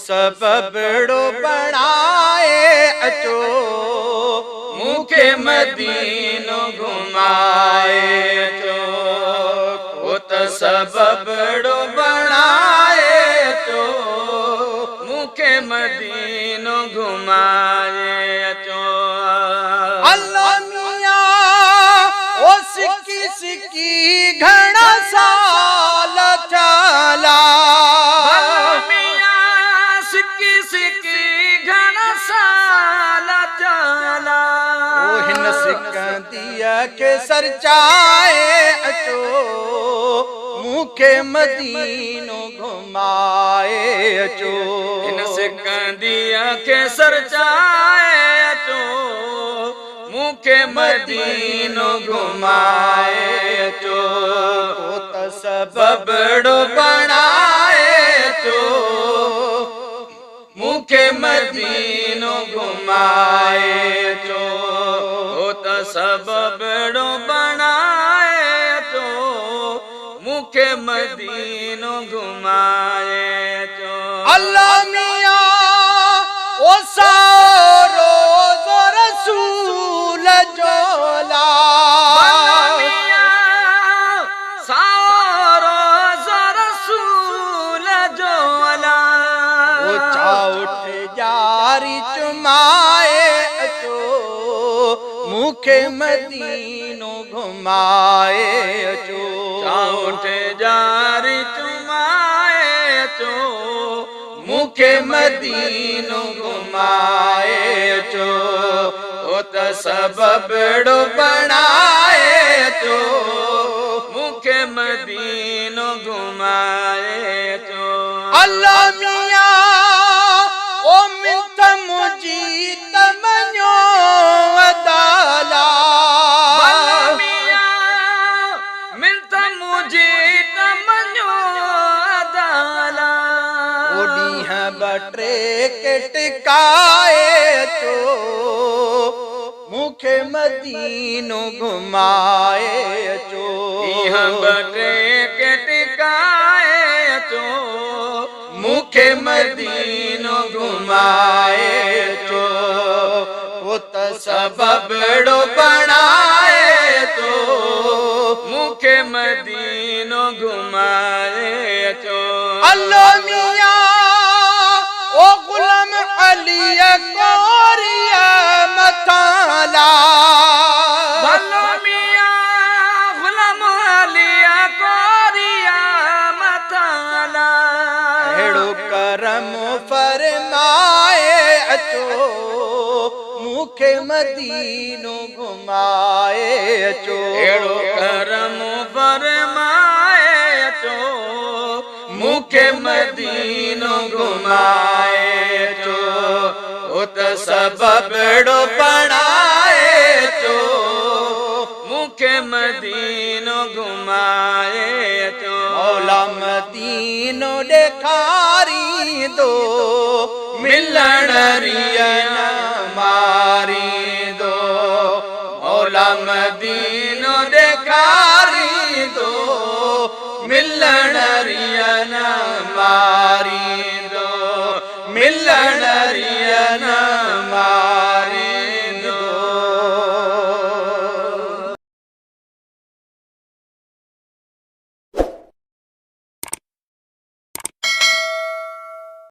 सबबड़ो बनाए अचो मूंखे मदीनो घुमाए अचो सबबड़ो बनाए अचो मूंखे मदीनो घुमाए अचो अल्लाह मियां ओ सिकी सिकी घणा साल थिया सिकी सिकी घणा साल थिया हिन सिकंदीअ खे सरचाए अचो मूंखे मदीनो घुमाए अचो हिन सिकंदीअ खे सरचाए अचो मूंखे मदीनो घुमाए अचो सबबड़ो बनाए अचो मूंखे मदीनो घुमाए अचो सबबड़ो बनाए अचो मूंखे मदीनो घुमाए अचो अल्लाह मियां ओ सारो रसूल जोला सारो रसूल जोला ओ चाउठ जारी चुमाए अचो मूंखे मदीनो घुमाए अचो चाउठ जारी चुमाए अचो मूंखे मदीनो घुमाए अचो सबबड़ो बनाए अचो मूंखे मदीनो घुमाए अचो अल्लाह मियां ओ मिंथ मुंहिंजी तमञो अदाला मिंथ मुंहिंजी तमञो अदाला ओ ॾींहं ॿ टे के टिकाए अचो मूंखे मदीनो घुमाए अचो ॾींहं ॿ टे के टिकाए अचो मूंखे मदीनो घुमाए अचो सबबड़ो बनाए अचो मूंखे मदीनो घुमाए अचो अल्लाह मियां ओ गुलाम अली कोरिया मताला भलो मियां गुलाम अली कोरिया मताला अहिड़ो करम फरमाए अचो मूंखे मदीनो घुमाए अचो अहिड़ो करम फरमाए अचो मूंखे मदीनो घुमाए अचो सबबड़ो बनाए अचो मूंखे मदीनो घुमाए अचो मौला मदीनो ॾेखारींदो मिलण रिया